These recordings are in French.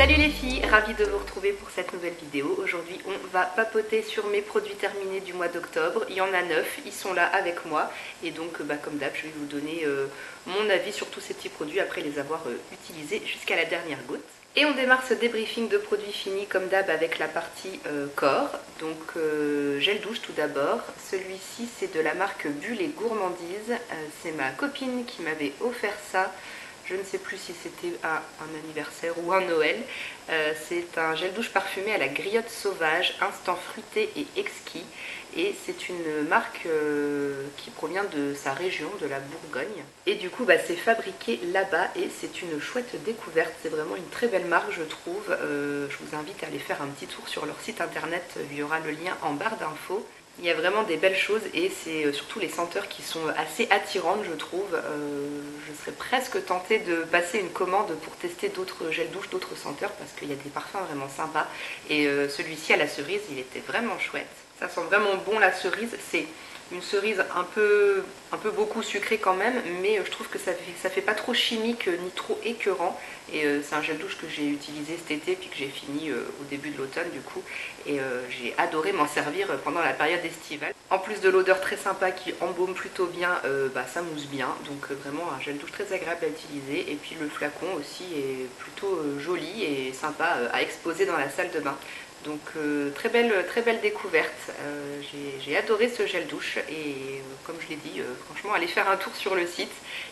Salut les filles, ravie de vous retrouver pour cette nouvelle vidéo. Aujourd'hui on va papoter sur mes produits terminés du mois d'octobre. Il y en a 9, ils sont là avec moi et donc comme d'hab je vais vous donner mon avis sur tous ces petits produits après les avoir utilisés jusqu'à la dernière goutte. Et on démarre ce débriefing de produits finis comme d'hab avec la partie corps. Donc gel douche tout d'abord. Celui-ci c'est de la marque Bulle et Gourmandise. C'est ma copine qui m'avait offert ça. Je ne sais plus si c'était à un anniversaire ou un Noël. C'est un gel douche parfumé à la griotte sauvage, instant fruité et exquis. Et c'est une marque qui provient de sa région, de la Bourgogne. Et du coup, c'est fabriqué là-bas et c'est une chouette découverte. C'est vraiment une très belle marque, je trouve. Je vous invite à aller faire un petit tour sur leur site internet. Il y aura le lien en barre d'infos. Il y a vraiment des belles choses et c'est surtout les senteurs qui sont assez attirantes, je trouve. Je serais presque tentée de passer une commande pour tester d'autres gels douche, d'autres senteurs parce qu'il y a des parfums vraiment sympas. Et celui-ci à la cerise, il était vraiment chouette. Ça sent vraiment bon la cerise. C'est une cerise un peu beaucoup sucrée quand même, mais je trouve que ça fait pas trop chimique ni trop écœurant. Et c'est un gel douche que j'ai utilisé cet été puis que j'ai fini au début de l'automne du coup. Et j'ai adoré m'en servir pendant la période estivale. En plus de l'odeur très sympa qui embaume plutôt bien, ça mousse bien. Donc vraiment un gel douche très agréable à utiliser. Et puis le flacon aussi est plutôt joli et sympa à exposer dans la salle de bain. Donc très belle découverte, j'ai adoré ce gel douche et comme je l'ai dit, franchement allez faire un tour sur le site,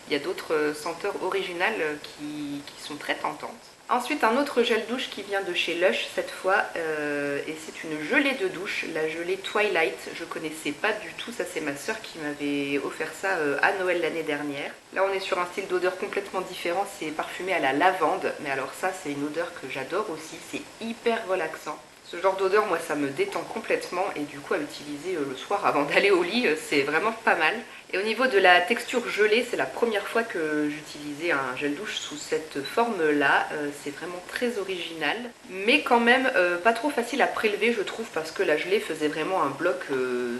il y a d'autres senteurs originales qui sont très tentantes. Ensuite un autre gel douche qui vient de chez Lush cette fois et c'est une gelée de douche, la gelée Twilight. Je connaissais pas du tout, ça c'est ma soeur qui m'avait offert ça à Noël l'année dernière. Là on est sur un style d'odeur complètement différent, c'est parfumé à la lavande, mais alors ça c'est une odeur que j'adore aussi, c'est hyper relaxant. Ce genre d'odeur, moi, ça me détend complètement et du coup, à utiliser le soir avant d'aller au lit, c'est vraiment pas mal. Et au niveau de la texture gelée, c'est la première fois que j'utilisais un gel douche sous cette forme-là. C'est vraiment très original, mais quand même pas trop facile à prélever, je trouve, parce que la gelée faisait vraiment un bloc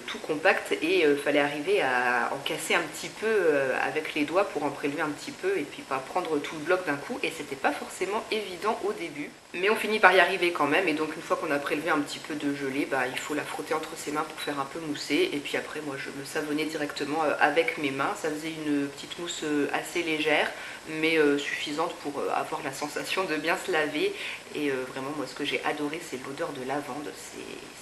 tout compact et fallait arriver à en casser un petit peu avec les doigts pour en prélever un petit peu et puis pas prendre tout le bloc d'un coup. Et c'était pas forcément évident au début, mais on finit par y arriver quand même. Et donc une fois qu'on a prélevé un petit peu de gelée, il faut la frotter entre ses mains pour faire un peu mousser. Et puis après, moi, je me savonnais directement avec mes mains. Ça faisait une petite mousse assez légère, mais suffisante pour avoir la sensation de bien se laver. Et vraiment, moi, ce que j'ai adoré, c'est l'odeur de lavande.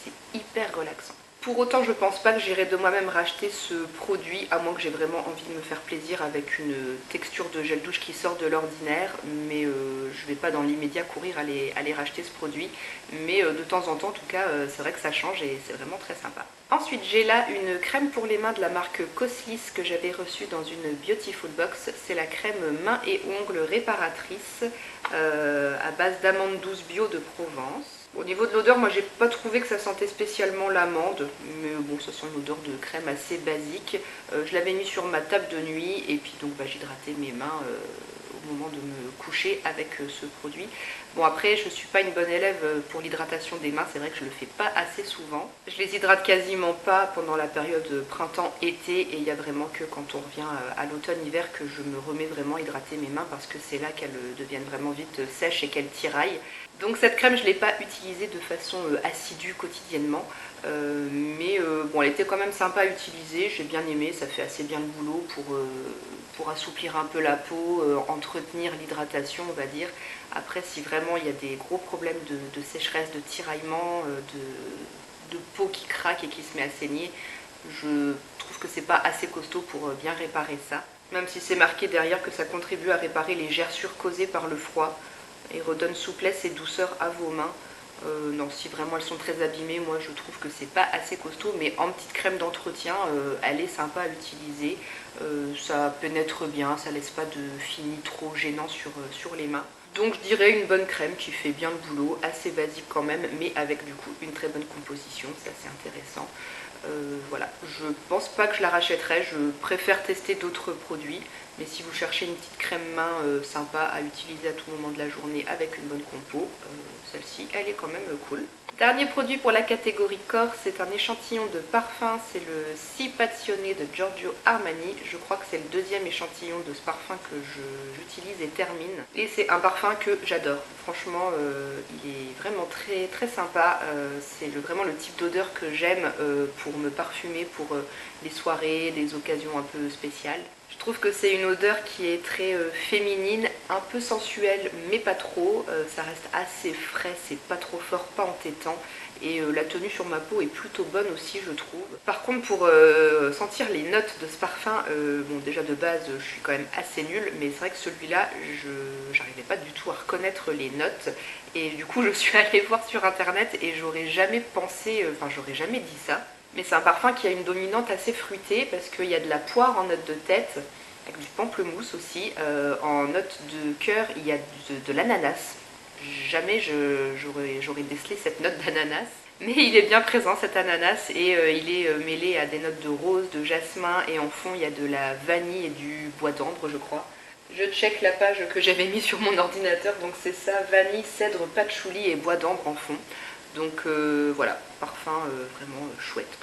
C'est hyper relaxant. Pour autant, je pense pas que j'irai de moi-même racheter ce produit, à moins que j'ai vraiment envie de me faire plaisir avec une texture de gel douche qui sort de l'ordinaire. Mais je vais pas dans l'immédiat courir aller racheter ce produit. Mais de temps en temps, en tout cas, c'est vrai que ça change et c'est vraiment très sympa. Ensuite, j'ai là une crème pour les mains de la marque Coslis que j'avais reçue dans une Beautiful Box. C'est la crème mains et ongles réparatrice à base d'amandes douces bio de Provence. Au niveau de l'odeur, moi j'ai pas trouvé que ça sentait spécialement l'amande, mais bon, ça sent une odeur de crème assez basique. Je l'avais mis sur ma table de nuit et puis donc j'hydratais mes mains au moment de me coucher avec ce produit. Bon, après je suis pas une bonne élève pour l'hydratation des mains, c'est vrai que je le fais pas assez souvent. Je les hydrate quasiment pas pendant la période printemps-été et il y a vraiment que quand on revient à l'automne-hiver que je me remets vraiment à hydrater mes mains parce que c'est là qu'elles deviennent vraiment vite sèches et qu'elles tiraillent. Donc cette crème, je ne l'ai pas utilisée de façon assidue quotidiennement, mais bon, elle était quand même sympa à utiliser, j'ai bien aimé, ça fait assez bien le boulot pour assouplir un peu la peau, entretenir l'hydratation, on va dire. Après, si vraiment il y a des gros problèmes de sécheresse, de tiraillement, de peau qui craque et qui se met à saigner, je trouve que c'est pas assez costaud pour bien réparer ça. Même si c'est marqué derrière que ça contribue à réparer les gerçures causées par le froid et redonne souplesse et douceur à vos mains. Non, si vraiment elles sont très abîmées, moi je trouve que c'est pas assez costaud, mais en petite crème d'entretien, elle est sympa à utiliser. Ça pénètre bien, ça laisse pas de fini trop gênant sur les mains. Donc je dirais une bonne crème qui fait bien le boulot, assez basique quand même, mais avec du coup une très bonne composition, c'est assez intéressant. Voilà, je pense pas que je la rachèterai, je préfère tester d'autres produits, Mais si vous cherchez une petite crème main sympa à utiliser à tout moment de la journée avec une bonne compo, celle-ci elle est quand même cool. Dernier produit pour la catégorie corps, c'est un échantillon de parfum, c'est le Si Passionné de Giorgio Armani. Je crois que c'est le deuxième échantillon de ce parfum que j'utilise et termine. Et c'est un parfum que j'adore. Franchement, il est vraiment très très sympa. C'est vraiment le type d'odeur que j'aime pour me parfumer pour les soirées, les occasions un peu spéciales. Je trouve que c'est une odeur qui est très féminine, un peu sensuelle, mais pas trop. Ça reste assez frais, c'est pas trop fort, pas entêtant. Et la tenue sur ma peau est plutôt bonne aussi, je trouve. Par contre, pour sentir les notes de ce parfum, bon, déjà de base, je suis quand même assez nulle, mais c'est vrai que celui-là, j'arrivais pas du tout à reconnaître les notes. Et du coup, je suis allée voir sur internet et j'aurais jamais pensé, enfin, j'aurais jamais dit ça. Mais c'est un parfum qui a une dominante assez fruitée parce qu'il y a de la poire en note de tête, avec du pamplemousse aussi. En note de cœur, il y a de l'ananas. Jamais j'aurais décelé cette note d'ananas. Mais il est bien présent cet ananas et il est mêlé à des notes de rose, de jasmin et en fond il y a de la vanille et du bois d'ambre je crois. Je check la page que j'avais mise sur mon ordinateur, donc c'est ça, vanille, cèdre, patchouli et bois d'ambre en fond. Donc voilà, parfum vraiment chouette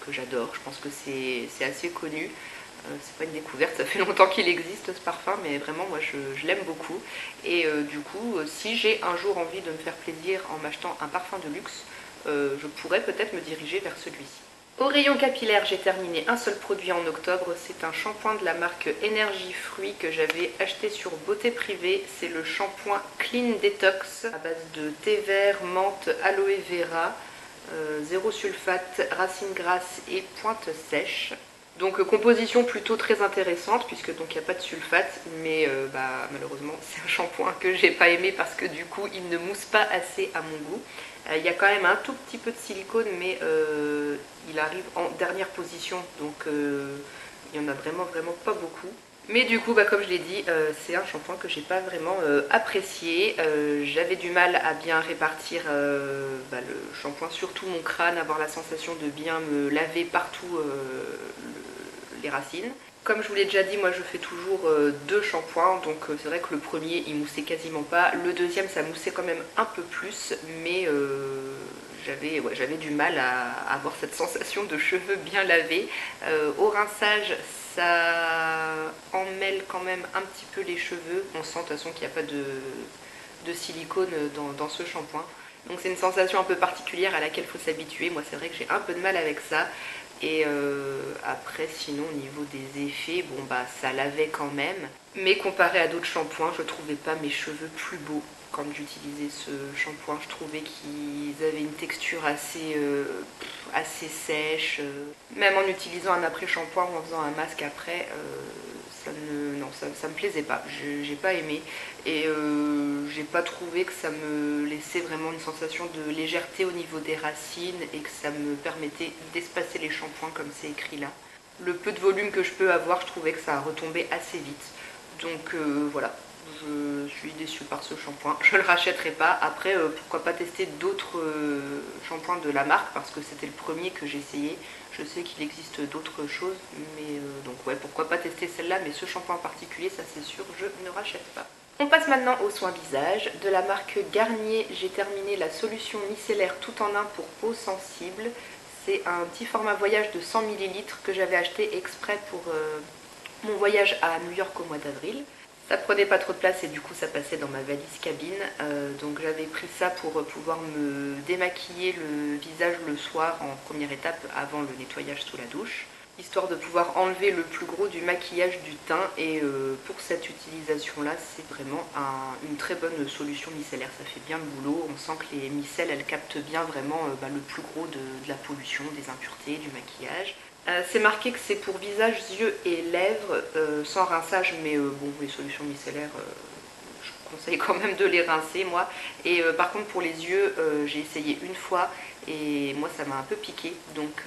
que j'adore. Je pense que c'est assez connu. C'est pas une découverte, ça fait longtemps qu'il existe ce parfum, mais vraiment moi je l'aime beaucoup. Et du coup, si j'ai un jour envie de me faire plaisir en m'achetant un parfum de luxe, je pourrais peut-être me diriger vers celui-ci. Au rayon capillaire, j'ai terminé un seul produit en octobre, c'est un shampoing de la marque Énergie Fruits que j'avais acheté sur Beauté Privée. C'est le shampoing Clean Detox à base de thé vert, menthe, aloe vera, zéro sulfate, racines grasses et pointe sèche. Donc composition plutôt très intéressante puisque donc il n'y a pas de sulfate, mais malheureusement c'est un shampoing que j'ai pas aimé parce que du coup il ne mousse pas assez à mon goût. Il y a quand même un tout petit peu de silicone, mais il arrive en dernière position, donc il y en a vraiment pas beaucoup. Mais du coup, comme je l'ai dit, c'est un shampoing que j'ai pas vraiment apprécié. J'avais du mal à bien répartir le shampoing sur tout mon crâne, avoir la sensation de bien me laver partout les racines. Comme je vous l'ai déjà dit, moi je fais toujours deux shampoings, donc c'est vrai que le premier il moussait quasiment pas, le deuxième ça moussait quand même un peu plus, mais j'avais du mal à avoir cette sensation de cheveux bien lavés. Au rinçage, ça emmêle quand même un petit peu les cheveux, on sent de toute façon qu'il n'y a pas de silicone dans ce shampoing. Donc c'est une sensation un peu particulière à laquelle il faut s'habituer. Moi c'est vrai que j'ai un peu de mal avec ça. Et après sinon au niveau des effets, bon ça lavait quand même. Mais comparé à d'autres shampoings, je trouvais pas mes cheveux plus beaux quand j'utilisais ce shampoing. Je trouvais qu'ils avaient une texture assez sèche. Même en utilisant un après-shampoing ou en faisant un masque après, ça me plaisait pas. J'ai pas aimé. Et j'ai pas trouvé que ça me laissait vraiment une sensation de légèreté au niveau des racines et que ça me permettait d'espacer les shampoings comme c'est écrit là. Le peu de volume que je peux avoir, je trouvais que ça retombait assez vite. Donc voilà, je suis déçue par ce shampoing. Je le rachèterai pas. Après, pourquoi pas tester d'autres shampoings de la marque parce que c'était le premier que j'ai essayé. Je sais qu'il existe d'autres choses, mais donc ouais, pourquoi pas tester celle-là, mais ce shampoing en particulier, ça c'est sûr, je ne rachète pas. On passe maintenant aux soins visage. De la marque Garnier, j'ai terminé la solution micellaire tout en un pour peau sensible. C'est un petit format voyage de 100 ml que j'avais acheté exprès pour mon voyage à New York au mois d'avril. Ça prenait pas trop de place et du coup ça passait dans ma valise cabine. Donc j'avais pris ça pour pouvoir me démaquiller le visage le soir en première étape avant le nettoyage sous la douche, histoire de pouvoir enlever le plus gros du maquillage du teint. Et pour cette utilisation là c'est vraiment une très bonne solution micellaire, ça fait bien le boulot. On sent que les micelles elles captent bien vraiment le plus gros de la pollution, des impuretés, du maquillage. C'est marqué que c'est pour visage, yeux et lèvres, sans rinçage, mais bon, les solutions micellaires, je conseille quand même de les rincer moi. Et par contre pour les yeux, j'ai essayé une fois et moi ça m'a un peu piqué, donc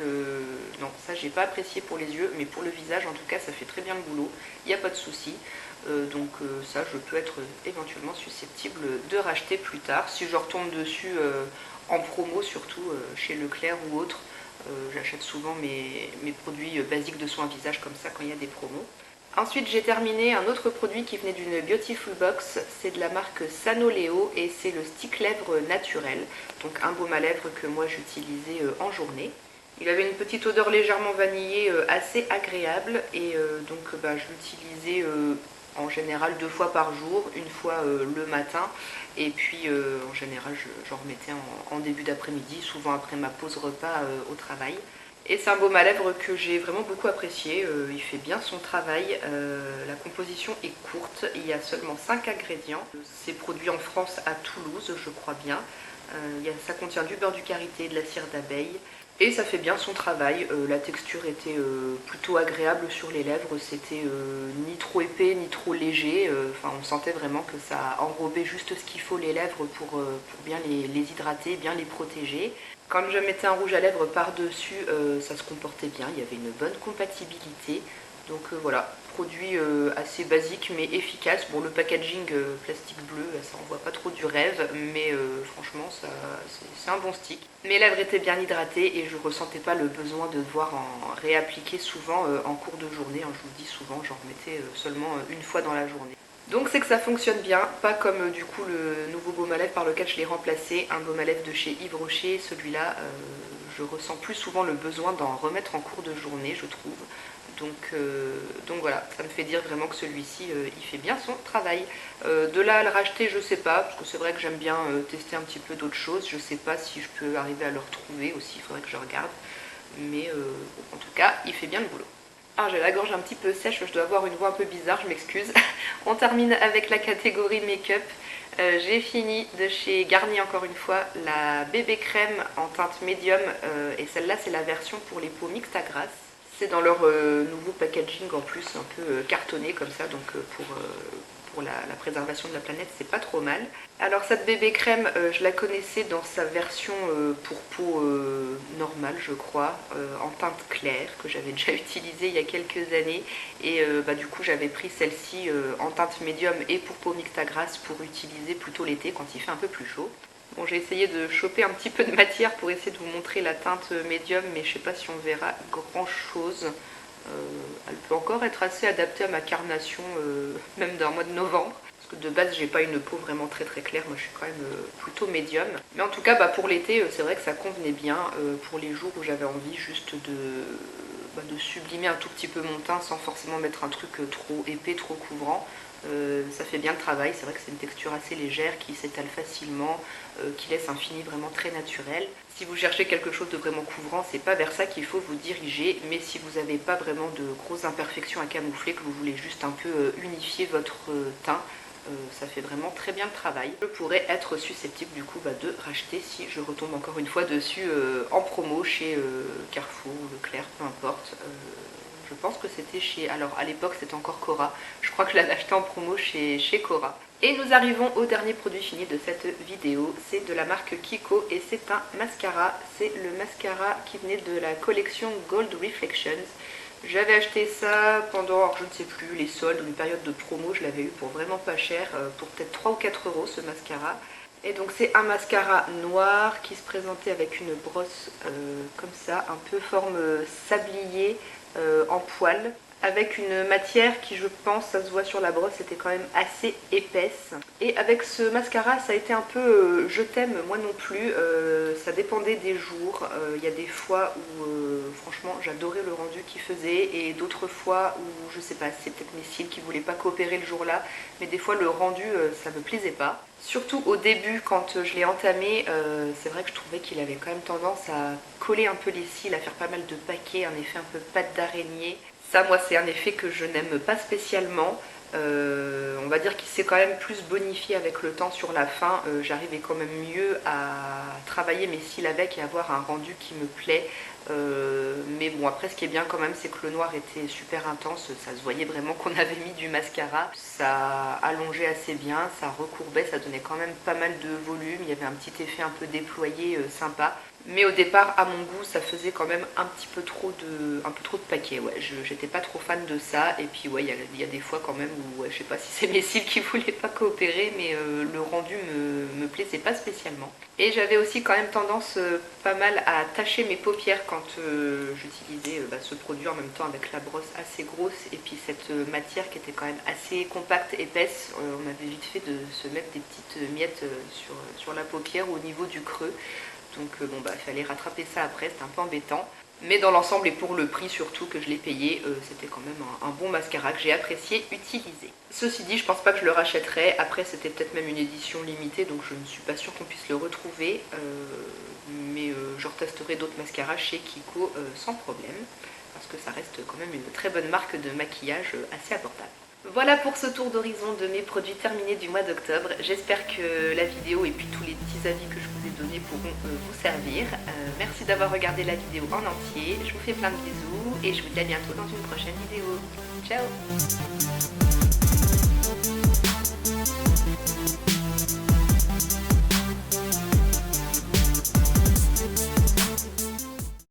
non, ça j'ai pas apprécié pour les yeux, mais pour le visage en tout cas ça fait très bien le boulot, il n'y a pas de souci. Donc ça je peux être éventuellement susceptible de racheter plus tard si je retombe dessus en promo, surtout chez Leclerc ou autre. J'achète souvent mes produits basiques de soins visage comme ça quand il y a des promos. Ensuite j'ai terminé un autre produit qui venait d'une Beautiful Box, c'est de la marque Sanoleo et c'est le stick lèvres naturel, donc un baume à lèvres que moi j'utilisais en journée. Il avait une petite odeur légèrement vanillée assez agréable et donc je l'utilisais en général 2 fois par jour, une fois le matin et puis en général j'en remettais en début d'après-midi, souvent après ma pause repas au travail. Et c'est un baume à lèvres que j'ai vraiment beaucoup apprécié, il fait bien son travail, la composition est courte, il y a seulement 5 ingrédients. C'est produit en France à Toulouse, je crois bien. Ça contient du beurre du karité, de la cire d'abeille et ça fait bien son travail. La texture était plutôt agréable sur les lèvres, c'était ni trop épais ni trop léger, on sentait vraiment que ça enrobait juste ce qu'il faut les lèvres pour bien les hydrater, bien les protéger. Quand je mettais un rouge à lèvres par-dessus, ça se comportait bien, il y avait une bonne compatibilité. Donc voilà, produit assez basique mais efficace. Bon, le packaging plastique bleu, ça envoie pas trop du rêve, mais franchement, c'est un bon stick. Mes lèvres étaient bien hydratées et je ressentais pas le besoin de devoir en réappliquer souvent en cours de journée. Je vous dis souvent, j'en remettais seulement une fois dans la journée. Donc c'est que ça fonctionne bien, pas comme du coup le nouveau baume à lèvres par lequel je l'ai remplacé, un baume à lèvres de chez Yves Rocher. Celui-là, je ressens plus souvent le besoin d'en remettre en cours de journée, je trouve. Donc voilà, ça me fait dire vraiment que celui-ci, il fait bien son travail. De là à le racheter, je sais pas, parce que c'est vrai que j'aime bien tester un petit peu d'autres choses. Je sais pas si je peux arriver à le retrouver aussi, il faudrait que je regarde. Mais en tout cas, il fait bien le boulot. Ah, j'ai la gorge un petit peu sèche, je dois avoir une voix un peu bizarre, je m'excuse. On termine avec la catégorie make-up. J'ai fini de chez Garnier encore une fois la bébé crème en teinte médium et celle-là c'est la version pour les peaux mixtes à grasse. C'est dans leur nouveau packaging en plus un peu cartonné comme ça, donc pour la préservation de la planète c'est pas trop mal. Alors cette bébé crème je la connaissais dans sa version pour peau normale je crois, en teinte claire que j'avais déjà utilisée il y a quelques années et du coup j'avais pris celle-ci en teinte médium et pour peau mixte à grasse pour utiliser plutôt l'été quand il fait un peu plus chaud. Bon, j'ai essayé de choper un petit peu de matière pour essayer de vous montrer la teinte médium, mais je sais pas si on verra grand chose. Elle peut encore être assez adaptée à ma carnation, même d'un mois de novembre. Parce que de base, j'ai pas une peau vraiment très très claire, moi je suis quand même plutôt médium. Mais en tout cas, pour l'été, c'est vrai que ça convenait bien pour les jours où j'avais envie juste de sublimer un tout petit peu mon teint sans forcément mettre un truc trop épais, trop couvrant. Ça fait bien le travail, c'est vrai que c'est une texture assez légère qui s'étale facilement, qui laisse un fini vraiment très naturel. Si vous cherchez quelque chose de vraiment couvrant, c'est pas vers ça qu'il faut vous diriger, mais si vous n'avez pas vraiment de grosses imperfections à camoufler, que vous voulez juste un peu unifier votre teint, ça fait vraiment très bien le travail. Je pourrais être susceptible du coup de racheter si je retombe encore une fois dessus en promo chez Carrefour, Leclerc, peu importe. Je pense que c'était chez... Alors à l'époque c'était encore Cora. Je crois que je l'avais acheté en promo chez Cora. Et nous arrivons au dernier produit fini de cette vidéo. C'est de la marque Kiko et c'est un mascara. C'est le mascara qui venait de la collection Gold Reflections. J'avais acheté ça pendant, je ne sais plus, les soldes ou une période de promo. Je l'avais eu pour vraiment pas cher, pour peut-être 3 ou 4 euros ce mascara. Et donc c'est un mascara noir qui se présentait avec une brosse comme ça, un peu forme sablier en poil, avec une matière qui je pense, ça se voit sur la brosse, était quand même assez épaisse. Et avec ce mascara ça a été un peu je t'aime moi non plus, ça dépendait des jours. Il y a des fois où franchement j'adorais le rendu qu'il faisait et d'autres fois où je sais pas, c'est peut-être mes cils qui voulaient pas coopérer le jour là, mais des fois le rendu ça me plaisait pas. Surtout au début quand je l'ai entamé, c'est vrai que je trouvais qu'il avait quand même tendance à coller un peu les cils, à faire pas mal de paquets, un effet un peu pâte d'araignée. Ça moi c'est un effet que je n'aime pas spécialement. On va dire qu'il s'est quand même plus bonifié avec le temps sur la fin. J'arrivais quand même mieux à travailler mes cils avec et avoir un rendu qui me plaît. Mais bon, après ce qui est bien quand même c'est que le noir était super intense, ça se voyait vraiment qu'on avait mis du mascara. Ça allongeait assez bien, ça recourbait, ça donnait quand même pas mal de volume, il y avait un petit effet un peu déployé sympa. Mais au départ, à mon goût, ça faisait quand même un peu trop de paquets. Ouais, j'étais pas trop fan de ça. Et puis ouais, il y a des fois quand même où ouais, je sais pas si c'est mes cils qui voulaient pas coopérer, mais le rendu me plaisait pas spécialement. Et j'avais aussi quand même tendance pas mal à tacher mes paupières quand j'utilisais ce produit en même temps avec la brosse assez grosse et puis cette matière qui était quand même assez compacte, épaisse. On avait vite fait de se mettre des petites miettes sur la paupière au niveau du creux. Donc bon bah il fallait rattraper ça après, c'était un peu embêtant. Mais dans l'ensemble et pour le prix surtout que je l'ai payé, c'était quand même un bon mascara que j'ai apprécié utiliser. Ceci dit, je pense pas que je le rachèterai. Après c'était peut-être même une édition limitée, donc je ne suis pas sûre qu'on puisse le retrouver. Mais je retesterai d'autres mascaras chez Kiko sans problème. Parce que ça reste quand même une très bonne marque de maquillage assez abordable. Voilà pour ce tour d'horizon de mes produits terminés du mois d'octobre. J'espère que la vidéo et puis tous les petits avis que je vous ai donnés pourront vous servir. Merci d'avoir regardé la vidéo en entier. Je vous fais plein de bisous et je vous dis à bientôt dans une prochaine vidéo. Ciao!